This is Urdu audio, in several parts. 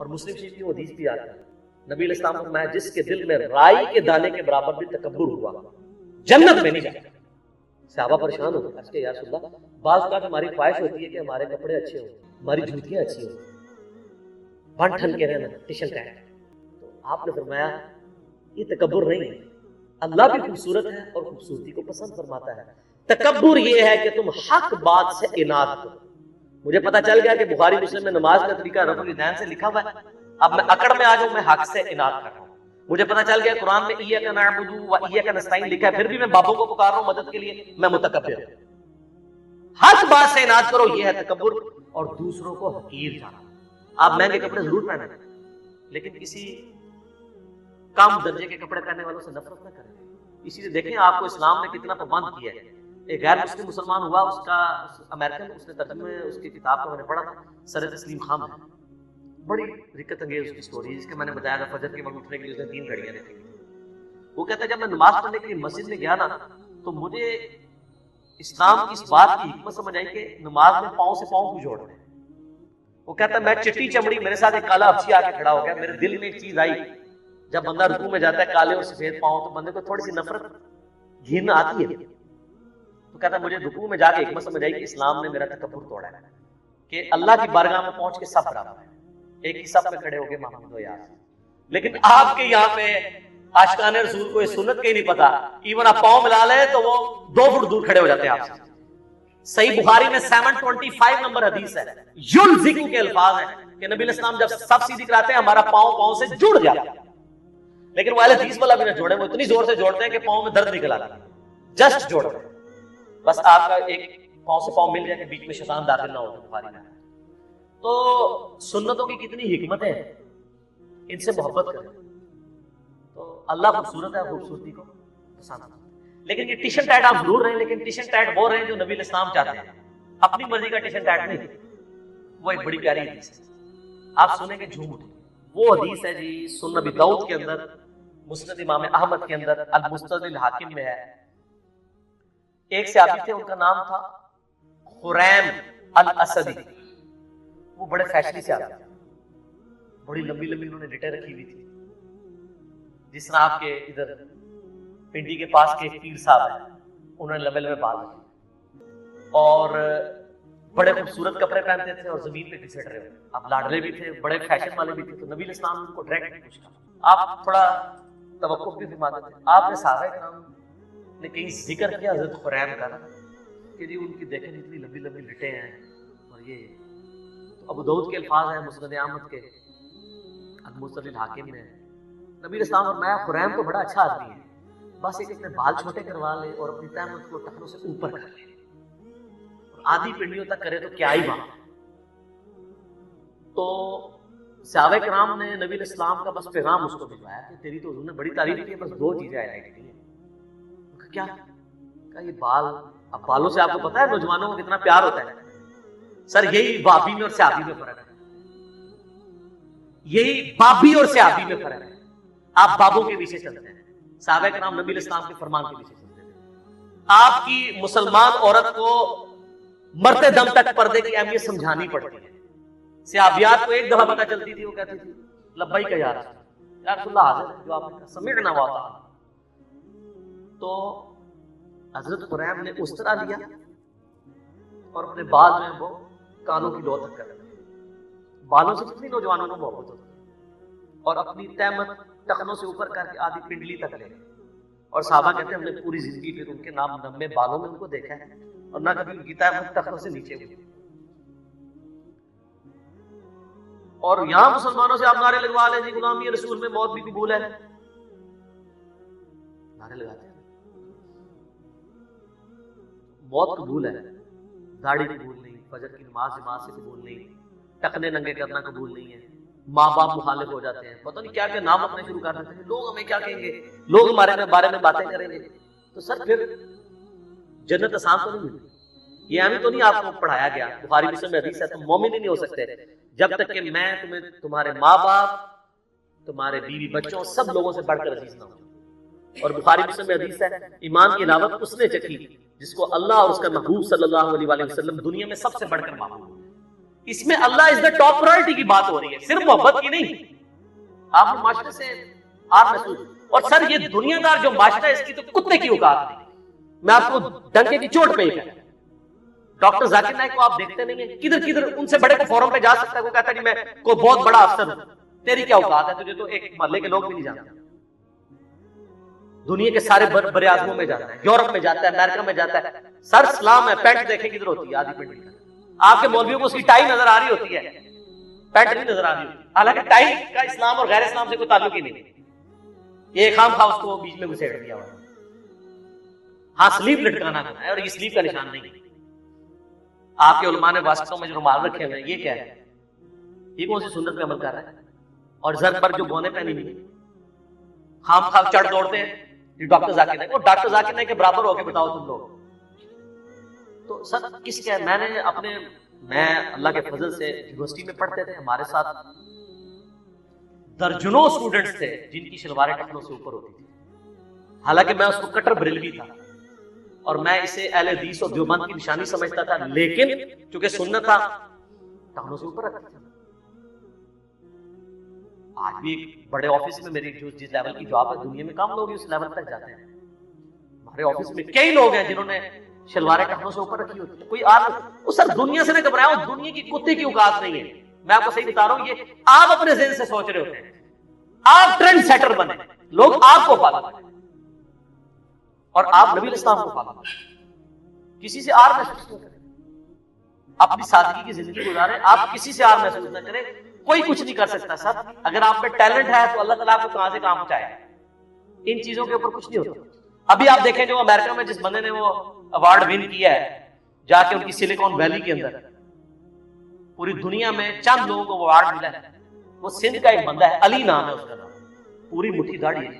اور مسلم شریف کی وہ حدیث بھی آتی ہے، نبی علیہ السلام نے فرمایا جس کے دل میں رائی کے دانے کے برابر بھی تکبر ہوا جنت میں نہیں جائے گا۔ صحابہ پریشان ہو گئے، کہ یا رسول اللہ بعض اوقات ہماری خواہش ہوتی ہے کہ ہمارے کپڑے اچھے ہوں، ہماری جوتیاں اچھی ہوں، بن ٹھن کے رہنا ٹیشن ٹائٹ۔ تو آپ نے فرمایا یہ تکبر نہیں ہے، اللہ بھی خوبصورت ہے اور خوبصورتی کو پسند فرماتا ہے، تکبر یہ ہے کہ تم حق بات سے اناد کرو۔ مجھے پتا چل گیا کہ بخاری مسلم میں نماز کا طریقہ رفع الیدین سے لکھا ہوا ہے، اب میں اکڑ میں آ جاؤں، میں حق سے اناد کر رہا ہوں۔ مجھے پتا چل گیا قرآن میں ایاک نعبد و ایاک نستعین لکھا ہے، پھر بھی میں بابوں کو پکار رہا ہوں مدد کے لیے، میں متکبر ہوں۔ حق بات سے اناد کرو، یہ ہے تکبر، اور دوسروں کو حقیر جانا۔ آپ مہنگے کپڑے ضرور پہنیں لیکن کسی کم درجے کے کپڑے پہننے والوں سے نفرت نہ کریں۔ اسی لیے دیکھیں آپ کو اسلام نے کتنا پابند کیا ہے۔ ایک غیر مسلم مسلمان ہوا، اس کا امریکن، اس نے ترجمے اس کی کتاب کو میں نے پڑھا تھا، سر تسلیم خان ہے، بڑی رکت انگیز اس کی سٹوری، جس کے میں نے بتایا تھا فجر کے وقت اٹھنے کے لیے اس نے 3 گھڑیاں رکھی تھی۔ وہ کہتا ہے جب میں نماز پڑھنے کے لیے مسجد میں گیا نا تو مجھے اسلام کی اس بات کی حکمت سمجھ آئی کہ نماز میں پاؤں سے پاؤں کو جوڑنا ہے۔ وہ کہتا ہے میں چٹی چمڑی، میرے ساتھ ایک کالا حبشی آ کے کھڑا ہو گیا، میرے دل میں ایک چیز آئی، جب بندہ رکوع میں جاتا ہے کالے اور سفید پاؤں تو بندے کو تھوڑی سی نفرت گھن آتی ہے۔ تو کہتا ہے مجھے رکوع میں جا کے حکمت سمجھ آئی کہ اسلام نے میرا تکبر توڑا ہے، کہ اللہ کی بارگاہ میں پہنچ کے سب برابر ہے، ایک ہی صف میں کھڑے ہو گئے محمد و یار۔ لیکن آپ کے یہاں پہ عاشقان رسول کو اس سنت کا ہی نہیں پتا، ایون آپ پاؤں ملا لیں تو وہ 2 فٹ دور کھڑے ہو جاتے ہیں آپ سے۔ صحیح بخاری میں 725 نمبر حدیث ہے، یلزقو کے الفاظ ہیں کہ نبی علیہ السلام جب صف سیدھی کراتے ہیں ہمارا پاؤں سے جڑ جاتا ہے، لیکن وہ اہل حدیث والا بھی نہ جوڑے، وہ اتنی زور سے جوڑتے ہیں کہ پاؤں میں درد نکل آتا ہے، جسٹ جوڑ رہے ہیں، بس آپ کا ایک پاؤں سے پاؤں مل جائے کہ بیچ میں شیطان داخل نہ ہو۔ بخاری میں تو سنتوں کی کتنی حکمتیں ہیں، ان سے محبت کریں تو اللہ خوبصورت ہے، خوبصورتی کو پسند ہے۔ لیکن یہ ٹیشن ٹائٹ آپ ضرور رہیں، لیکن ٹیشن ٹائٹ وہ رہیں جو نبی علیہ السلام چاہتے ہیں، اپنی مرضی کا ٹیشن ٹائٹ نہیں۔ وہ ایک بڑی پیاری حدیث ہے، آپ سنیں گے جھوم اٹھیں۔ وہ حدیث ہے جی سنن ابی داؤد کے اندر، مسند امام احمد کے اندر، المستدرک الحاکم میں ہے۔ ایک صحابی تھے، ان کا نام تھا خریم الاسدی، وہ بڑے فیشنی سے آتے ہیں، بڑی لمبی لمبی انہوں نے لٹیں رکھی ہوئی تھی، جس طرح آپ کے ادھر پنڈی کے پاس کے ایک پیر صاحب ہیں، انہوں نے لمبے لمبے بال رکھے اور بڑے خوبصورت کپڑے پہنتے تھے اور زمین پہ گھسٹ رہے ہوتے۔ اب لاڈلے بھی تھے، بڑے فیشن والے بھی تھے، تو نبی علیہ السلام ان کو ڈائریکٹ نہیں پوچھا، آپ تھوڑا توقف بھی فرماتے تھے۔ آپ نے صحابہ کرام نے کہیں ذکر کیا حضرت خریم کا کہ جی ان کی دیکھیں اتنی لمبی لمبی لٹیں ہیں اور یہ، تو ابو داؤد کے الفاظ ہیں مسند احمد کے المستدرک الحاکم میں، نبی علیہ السلام فرمایا خریم تو بڑا اچھا آدمی ہے، بس ایک اپنے بال چھوٹے کروا لے اور اپنی تہمت کو ٹخنوں سے اوپر کر لے اور آدھی پنڈلیوں تک کرے تو کیا ہی بات۔ تو صحابہ کرام نے نبی علیہ السلام کا بس پیغام اس کو بھجوایا کہ تیری تو حضور نے بڑی تعریف کی ہے، بس 2 چیزیں ہائی لائٹ کی ہیں۔ کیا کہا یہ بال، اب بالوں سے آپ کو پتا ہے نوجوانوں کو کتنا پیار ہوتا ہے، سر یہی بابی میں اور صحابی میں فرق ہے، یہی بابی اور صحابی میں فرق ہے۔ آپ بابوں کے پیچھے چلتے ہیں، صحابہ کرام نبی علیہ السلام کے فرمان کے پیچھے چلتے ہیں۔ آپ کی مسلمان عورت کو مرتے دم تک پردے کی اہمیت سمجھانی پڑتی ہے۔ صحابیات کو ایک دفعہ پتہ چلتی تھی، وہ کہتی تھی لبیک یا رسول اللہ، حاضر ہے جو آپ نے کہا، سمعنا واطعنا۔ تو حضرت خریم نے اس طرح لیا اور اپنے بال میں وہ کانوں کی لو تک کر دیا۔ بالوں سے کتنی نوجوانوں کو محبت ہوتی ہے، اور اپنی تہمت ٹخنوں سے اوپر کر کے آدھی پنڈلی تک لے گئے۔ اور صحابہ کہتے ہیں ہم نے پوری زندگی پھر ان کے نام نمے بالوں میں ان کو دیکھا ہے اور نہ کبھی ان کی تہمت ٹخنوں سے نیچے ہوئی۔ اور یہاں مسلمانوں سے آپ نعرے لگوا لیں جی غلامی رسول میں موت بھی قبول ہے، نعرے لگاتے ہیں موت قبول ہے، داڑھی قبول نہیں، فجر کی نماز جماعت سے قبول نہیں، ٹکنے ننگے کرنا قبول نہیں ہے، ماں باپ مخالف ہو جاتے ہیں، پتہ نہیں کیا کیا نام اپنے شروع کر دیتے ہیں، لوگ ہمیں کیا کہیں گے، لوگ ہمارے بارے میں باتیں کریں گے، تو سر پھر جنت آسان تو نہیں ملتی۔ یہ ہمیں تو نہیں آپ کو پڑھایا گیا، بخاری مسلم میں حدیث ہے تم مومن ہی نہیں ہو سکتے جب تک کہ میں تمہیں تمہارے ماں باپ، تمہارے بیوی بچوں، سب لوگوں سے بڑھ کر عزیز نہ ہوں۔ اور بخاری مسلم میں حدیث ہے ایمان کی علاوت اس نے چکھی جس کو اللہ اور اس کا محبوب صلی اللہ علیہ وسلم دنیا میں سب سے بڑھ کر محبوب ہے۔ اس میں اللہ از دا ٹاپ پرائورٹی کی بات ہو رہی ہے، صرف محبت کی نہیں. آپ معاشرے سے آپ محسوس، اور سر یہ دنیا دار جو معاشرہ ہے اس کی تو کتے کی اوقات نہیں. میں آپ کو ڈنکے کی چوٹ پہ ہی کہتا ہوں، ڈاکٹر ذاکر نائک کو آپ دیکھتے نہیں ہیں، کدھر کدھر ان سے بڑے کو فورم پہ جا سکتا ہے، وہ کہتا ہے جی میں کوئی بہت بڑا افسر ہوں. تیری کیا اوقات ہے، تجھے تو ایک محلے کے لوگ بھی نہیں جانتے. دنیا کے سارے بر اعظموں میں جاتا ہے، یورپ میں جاتا ہے، امریکہ میں جاتا ہے. سر سلام ہے، پینٹ دیکھیں کدھر ہوتی ہے، آدھی پینٹ. آپ کے مولویوں کو اس کی ٹائی نظر آ رہی ہوتی ہے، پینٹ نہیں نظر آ رہی ہوتی. حالانکہ ٹائی کا اسلام اور غیر اسلام سے کوئی تعلق ہی نہیں. یہ خام خواہ اس کو بیچ میں گھسیڑ دیا ہوا. ہاں سلیپ لٹکانا ہے اور یہ سلیپ کا نشان نہیں. آپ کے علماء نے واسطوں میں جو رومال رکھے ہوئے ہیں، یہ کیا ہے؟ یہ کون سی سنت پہ عمل کر رہا ہے؟ اور زر پر جو بونے پہنی ہوئی خام خواہ چڑھ دوڑتے ہیں یہ ڈاکٹر ذاکر نائک، اور ڈاکٹر ذاکر نائک کے برابر ہو کے بتاؤ تم لوگ. تو سر کس کے، میں اللہ کے فضل سے یونیورسٹی میں پڑھتے تھے، ہمارے ساتھ درجنوں اسٹوڈنٹس تھے جن کی شلواریں ٹخنوں سے اوپر ہوتی تھی. حالانکہ میں اس کو کٹر بریلوی تھا اور میں اسے اہل حدیث اور دیوبند کی نشانی سمجھتا تھا، لیکن چونکہ سنت تھا ٹخنوں سے اوپر رکھتا تھا. آج بھی ایک بڑے آفس میں میری جو جس لیول کی جاب ہے دنیا میں کم لوگ اس لیول تک جاتے ہیں. ہمارے آفس میں کئی لوگ ہیں جنہوں نے شلواریں ٹخنوں سے اوپر رکھی ہوتی ہے. کوئی وہ سر دنیا سے نہ گھبراؤ، دنیا کی کتے کی اوقات نہیں ہے. میں آپ کو صحیح بتا رہا ہوں، یہ آپ اپنے ذہن سے سوچ رہے ہوتے ہیں. آپ ٹرینڈ سیٹر بنے، لوگ آپ کو فالو کریں اور آپ نبی الاسلام کو فالو کریں. کسی سے آر محسوس نہ کریں، اپنی سادگی کی زندگی گزاریں. آپ کسی سے آر محسوس نہ کریں. کوئی کچھ نہیں کر سکتا سر. اگر آپ میں ٹیلنٹ ہے تو اللہ تعالیٰ آپ کو کہاں سے کام پہنچائے. ان چیزوں کے اوپر کچھ نہیں ہوتا. ابھی آپ دیکھیں جو امریکہ میں جس بندے نے وہ ایوارڈ ون کیا ہے جا کے ان کی سلیکون ویلی کے اندر، پوری دنیا میں چند لوگوں کو وہ ایوارڈ ملا ہے. وہ سندھ کا ایک بندہ ہے، علی نام ہے اس کا نام، پوری مٹھی داڑھی ہے.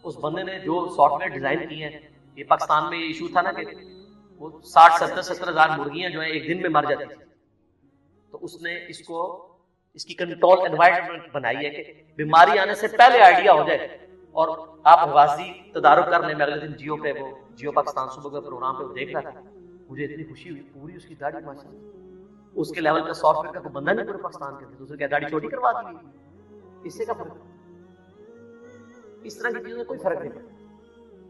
اس بندے نے جو سافٹ ویئر ڈیزائن کیے ہیں، یہ پاکستان میں یہ ایشو تھا نا کہ وہ 60-70 ہزار مرغیاں جو ہیں ایک دن میں مر جاتی تھی. تو اس نے اس کی کنٹرول انوائرمنٹ بنائی ہے کہ بیماری آنے سے پہلے آئیڈیا ہو جائے اور آپ حفاظتی تدارک کر لیں. میں اگلے دن جیو پہ وہ جیو پاکستان صبح کے پروگرام پہ وہ دیکھ رہا تھا، مجھے اتنی خوشی ہوئی. پوری اس کی داڑھی ماشاءاللہ اس کے لیول کا سافٹ ویئر کا کوئی بندہ نہیں پورے پاکستان کے اندر. دوسرے کیا داڑھی چھوٹی کروا دی، اس سے کا فرق؟ اس طرح کی چیزوں میں کوئی فرق نہیں پڑتا.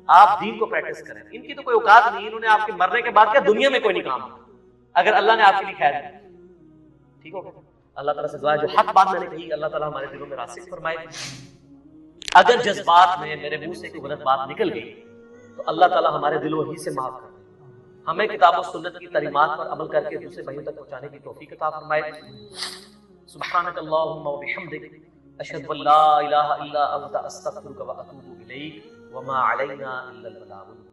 آپ دین کو پریکٹس کریں. ان کی تو کوئی اوقات نہیں، انہوں نے آپ کے مرنے کے بعد کیا دنیا میں کوئی نہیں کام اگر اللہ نے آپ کے لیے خیر دی. ٹھیک ہو گیا. اللہ تعالیٰ سے دعا ہے جو حق بات میں نے کہی اللہ تعالیٰ ہمارے دلوں میں راسخ فرمائے. اگر جذبات میں میرے منہ سے کوئی غلط بات نکل گئی تو اللہ تعالیٰ ہمارے دلوں ہی سے معاف کر دے. ہمیں کتاب و سنت کی تعلیمات پر عمل کر کے دوسرے بھائیوں تک پہنچانے کی توفیق عطا فرمائے. سبحانک اللہم و بحمدک، اشہد ان لا الہ الا انت، استغفرک و اتوب الیک، وما علینا الا البلاغ.